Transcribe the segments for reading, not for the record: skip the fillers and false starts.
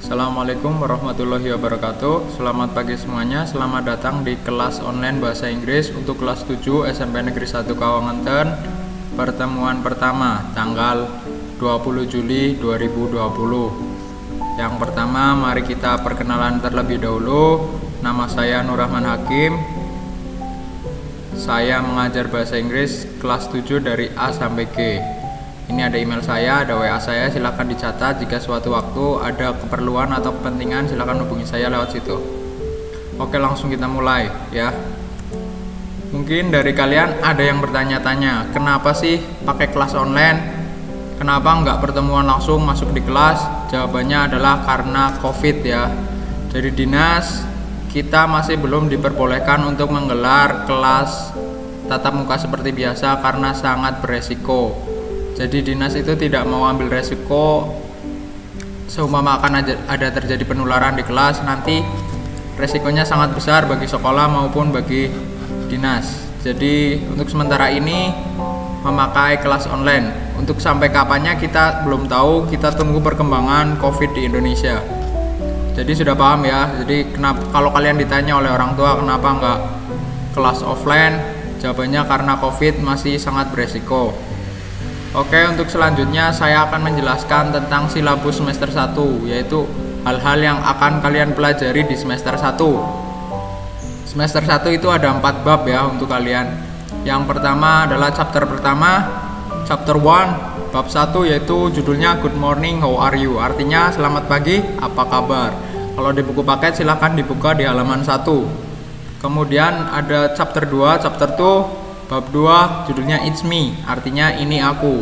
Assalamualaikum warahmatullahi wabarakatuh. Selamat pagi semuanya. Selamat datang di kelas online bahasa Inggris untuk kelas 7 SMP Negeri 1 Kawangenten. Pertemuan pertama tanggal 20 Juli 2020. Yang pertama, mari kita perkenalan terlebih dahulu. Nama saya Nur Rahman Hakim. Saya mengajar bahasa Inggris kelas 7 dari A sampai G. Ini ada email saya, ada WA saya, silahkan dicatat. Jika suatu waktu ada keperluan atau kepentingan, silahkan hubungi saya lewat situ. Oke, langsung kita mulai ya. Mungkin dari kalian ada yang bertanya-tanya, kenapa sih pakai kelas online? Kenapa nggak pertemuan langsung masuk di kelas? Jawabannya adalah karena COVID ya. Dari dinas, kita masih belum diperbolehkan untuk menggelar kelas tatap muka seperti biasa karena sangat beresiko. Jadi dinas itu tidak mau ambil resiko seumpama akan ada terjadi penularan di kelas, nanti resikonya sangat besar bagi sekolah maupun bagi dinas. Jadi untuk sementara ini memakai kelas online. Untuk sampai kapannya kita belum tahu, kita tunggu perkembangan COVID di Indonesia. Jadi sudah paham ya. Jadi kalau kalian ditanya oleh orang tua kenapa nggak kelas offline, jawabannya karena COVID masih sangat beresiko. Oke, untuk selanjutnya saya akan menjelaskan tentang silabus semester 1, yaitu hal-hal yang akan kalian pelajari di semester 1. Semester 1 itu ada 4 bab ya untuk kalian. Yang pertama adalah chapter pertama, chapter 1, bab 1, yaitu judulnya Good Morning, How Are You? Artinya selamat pagi, apa kabar? Kalau di buku paket silahkan dibuka di halaman 1. Kemudian ada chapter 2, chapter 2, bab 2, judulnya It's Me, artinya ini aku,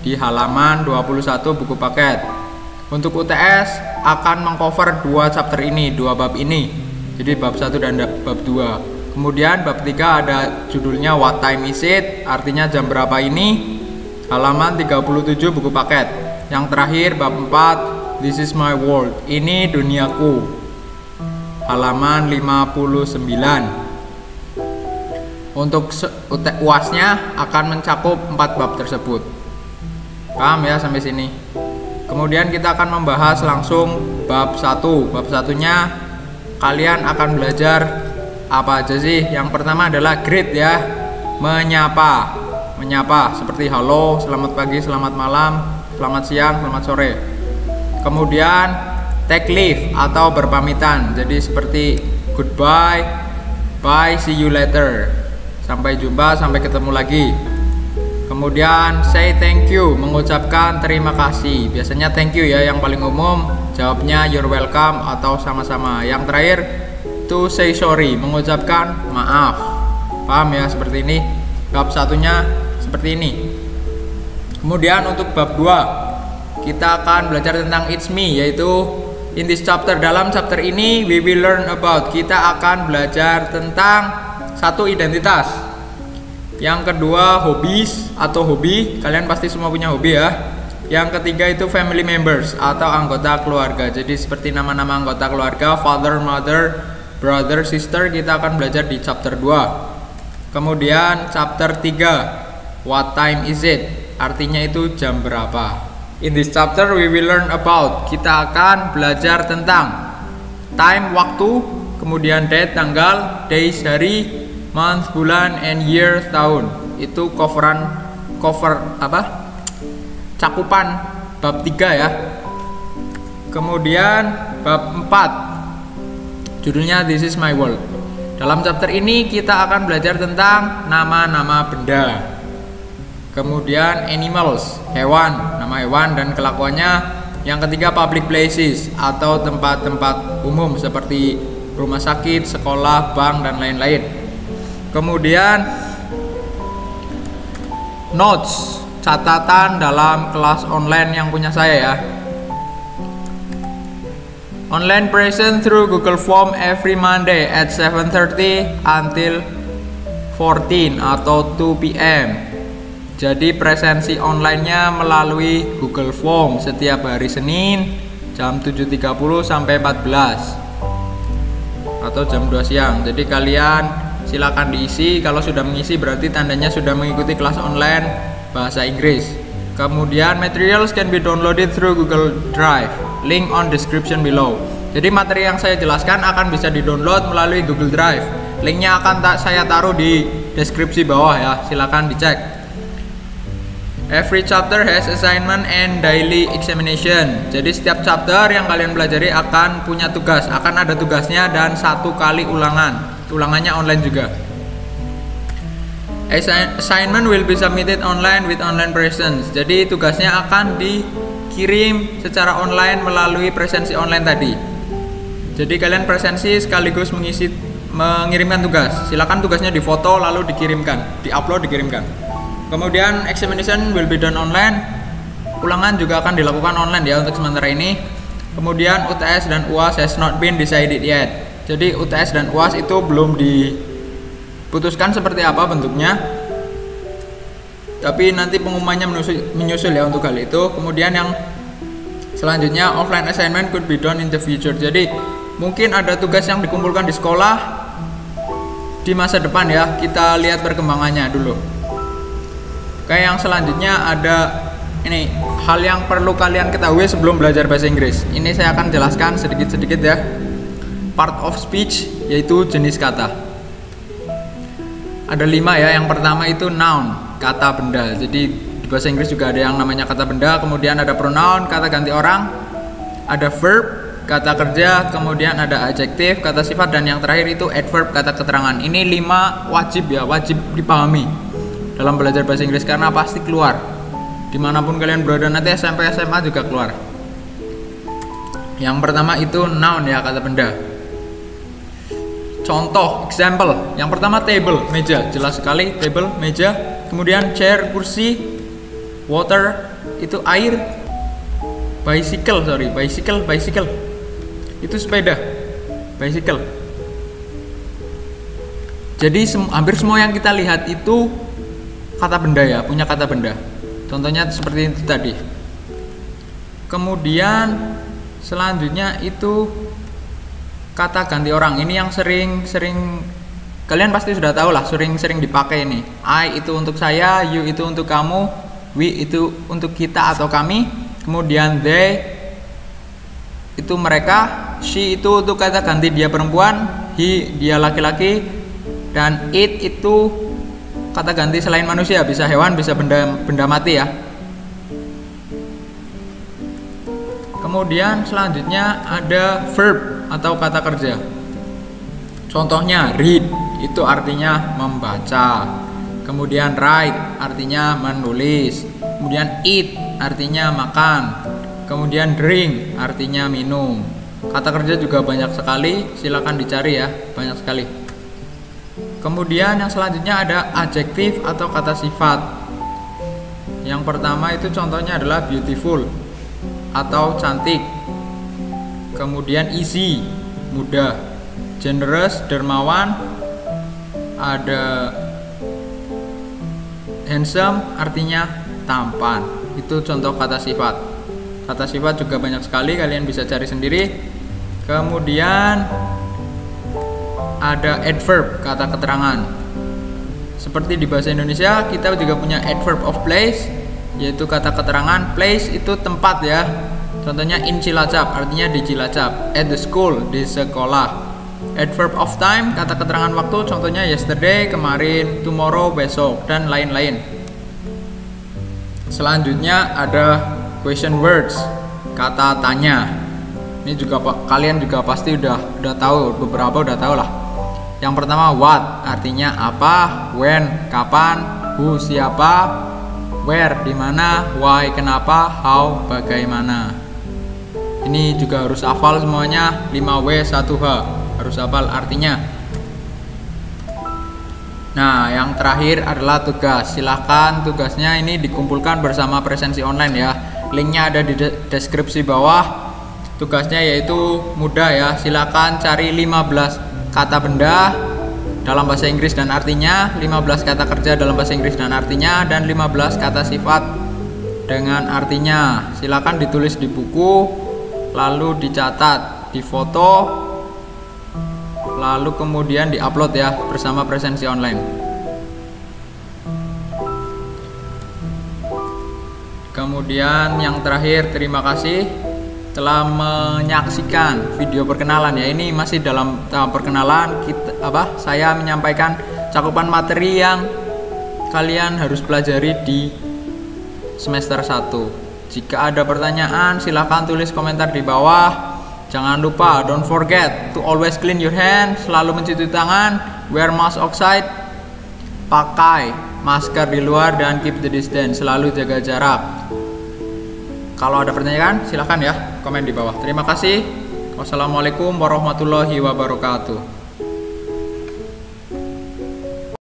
di halaman 21 buku paket. Untuk UTS akan mengcover 2 chapter ini, 2 bab ini, jadi bab 1 dan bab 2. Kemudian bab 3 ada judulnya What Time Is It, artinya jam berapa ini, halaman 37 buku paket. Yang terakhir bab 4, This Is My World, ini duniaku, halaman 59. Untuk UASnya akan mencakup 4 bab tersebut. Paham ya sampai sini? Kemudian kita akan membahas langsung bab 1. Bab 1-nya kalian akan belajar apa aja sih? Yang pertama adalah greet ya, menyapa. Menyapa seperti halo, selamat pagi, selamat malam, selamat siang, selamat sore. Kemudian take leave atau berpamitan. Jadi seperti goodbye, bye, see you later. Sampai jumpa, sampai ketemu lagi. Kemudian say thank you, mengucapkan terima kasih. Biasanya thank you ya yang paling umum, jawabnya you're welcome atau sama-sama. Yang terakhir to say sorry, mengucapkan maaf. Paham ya seperti ini. Bab 1-nya seperti ini. Kemudian untuk bab 2 kita akan belajar tentang It's Me, yaitu in this chapter, dalam chapter ini we will learn about, kita akan belajar tentang 1, identitas. Yang kedua, hobbies atau hobi. Kalian pasti semua punya hobi ya. Yang ketiga itu family members atau anggota keluarga. Jadi seperti nama-nama anggota keluarga, father, mother, brother, sister, kita akan belajar di chapter 2. Kemudian chapter 3, what time is it? Artinya itu jam berapa. In this chapter we will learn about, kita akan belajar tentang time, waktu, kemudian date, tanggal, days, hari, month, bulan, and year, tahun. Itu cakupan bab 3 ya. Kemudian bab 4, judulnya This Is My World. Dalam chapter ini kita akan belajar tentang nama-nama benda. Kemudian animals, hewan, nama hewan dan kelakuannya. Yang ketiga public places atau tempat-tempat umum seperti rumah sakit, sekolah, bank, dan lain-lain. Kemudian notes, catatan dalam kelas online yang punya saya ya. Online present through Google Form every Monday at 7:30 until 14 atau 2 PM. Jadi presensi online-nya melalui Google Form setiap hari Senin jam 7.30 sampai 14 atau jam 2 siang. Jadi kalian silakan diisi. Kalau sudah mengisi berarti tandanya sudah mengikuti kelas online bahasa Inggris. Kemudian materials can be downloaded through Google Drive. Link on description below. Jadi materi yang saya jelaskan akan bisa di-download melalui Google Drive. Linknya akan saya taruh di deskripsi bawah ya, silakan dicek. Every chapter has assignment and daily examination. Jadi setiap chapter yang kalian pelajari akan punya tugas, akan ada tugasnya dan 1 kali ulangan. Ulangannya online juga. Assignment will be submitted online with online presence. Jadi tugasnya akan dikirim secara online melalui presensi online tadi. Jadi kalian presensi sekaligus mengirimkan tugas. Silakan tugasnya difoto lalu dikirimkan, diupload, dikirimkan. Kemudian examination will be done online. Ulangan juga akan dilakukan online ya untuk sementara ini. Kemudian UTS dan UAS has not been decided yet. Jadi UTS dan UAS itu belum diputuskan seperti apa bentuknya. Tapi nanti pengumumannya menyusul ya untuk hal itu. Kemudian yang selanjutnya, offline assignment could be done in the future. Jadi mungkin ada tugas yang dikumpulkan di sekolah di masa depan ya. Kita lihat perkembangannya dulu. Kayak yang selanjutnya ada ini hal yang perlu kalian ketahui sebelum belajar bahasa Inggris. Ini saya akan jelaskan sedikit-sedikit ya. Part of speech yaitu jenis kata. Ada 5 ya. Yang pertama itu noun, kata benda. Jadi di bahasa Inggris juga ada yang namanya kata benda. Kemudian ada pronoun, kata ganti orang. Ada verb, kata kerja, kemudian ada adjektif, kata sifat, dan yang terakhir itu adverb, kata keterangan. Ini 5 wajib ya, wajib dipahami dalam belajar bahasa Inggris karena pasti keluar. Dimanapun kalian berada nanti SMP, SMA juga keluar. Yang pertama itu noun ya, kata benda. Contoh, example. Yang pertama table, meja, jelas sekali table, meja. Kemudian chair, kursi. Water, itu air. Bicycle, bicycle. Itu sepeda, bicycle. Jadi hampir semua yang kita lihat itu kata benda ya, punya kata benda. Contohnya seperti itu tadi. Kemudian selanjutnya itu kata ganti orang. Ini yang sering kalian pasti sudah tahu lah, sering dipakai ini. I itu untuk saya, you itu untuk kamu, we itu untuk kita atau kami. Kemudian they itu mereka, she itu untuk kata ganti dia perempuan, he dia laki-laki, dan it itu kata ganti selain manusia, bisa hewan, bisa benda mati ya. Kemudian selanjutnya ada verb atau kata kerja. Contohnya read itu artinya membaca. Kemudian write artinya menulis. Kemudian eat artinya makan. Kemudian drink artinya minum. Kata kerja juga banyak sekali, silakan dicari ya, banyak sekali. Kemudian yang selanjutnya ada adjektif atau kata sifat. Yang pertama itu contohnya adalah beautiful atau cantik. Kemudian easy, mudah. Generous, dermawan. Ada handsome artinya tampan. Itu contoh kata sifat. Kata sifat juga banyak sekali, kalian bisa cari sendiri. Kemudian ada adverb, kata keterangan. Seperti di bahasa Indonesia kita juga punya adverb of place, yaitu kata keterangan. Place itu tempat ya. Contohnya in Cilacap artinya di Cilacap. At the school, di sekolah. Adverb of time, kata keterangan waktu. Contohnya yesterday, kemarin, tomorrow, besok, dan lain-lain. Selanjutnya ada question words, kata tanya. Ini juga kalian juga pasti udah tahu, beberapa udah tahu lah. Yang pertama what artinya apa, when kapan, who siapa, where di mana, why kenapa, how bagaimana. Ini juga harus hafal semuanya, 5W 1H, harus hafal artinya. Nah, yang terakhir adalah tugas. Silahkan tugasnya ini dikumpulkan bersama presensi online ya. Linknya ada di deskripsi bawah. Tugasnya yaitu mudah ya. Silakan cari 15 kata benda dalam bahasa Inggris dan artinya, 15 kata kerja dalam bahasa Inggris dan artinya, dan 15 kata sifat dengan artinya. Silakan ditulis di buku, lalu dicatat, difoto, lalu kemudian diupload ya bersama presensi online. Kemudian yang terakhir, terima kasih. telah menyaksikan video perkenalan ya. Ini masih dalam tahap perkenalan. Saya menyampaikan cakupan materi yang kalian harus pelajari di semester 1. Jika ada pertanyaan silahkan tulis komentar di bawah. Jangan lupa, don't forget to always clean your hand, selalu mencuci tangan, wear mask outside, pakai masker di luar, dan keep the distance, selalu jaga jarak. Kalau ada pertanyaan silahkan ya komen di bawah. Terima kasih. Wassalamualaikum warahmatullahi wabarakatuh.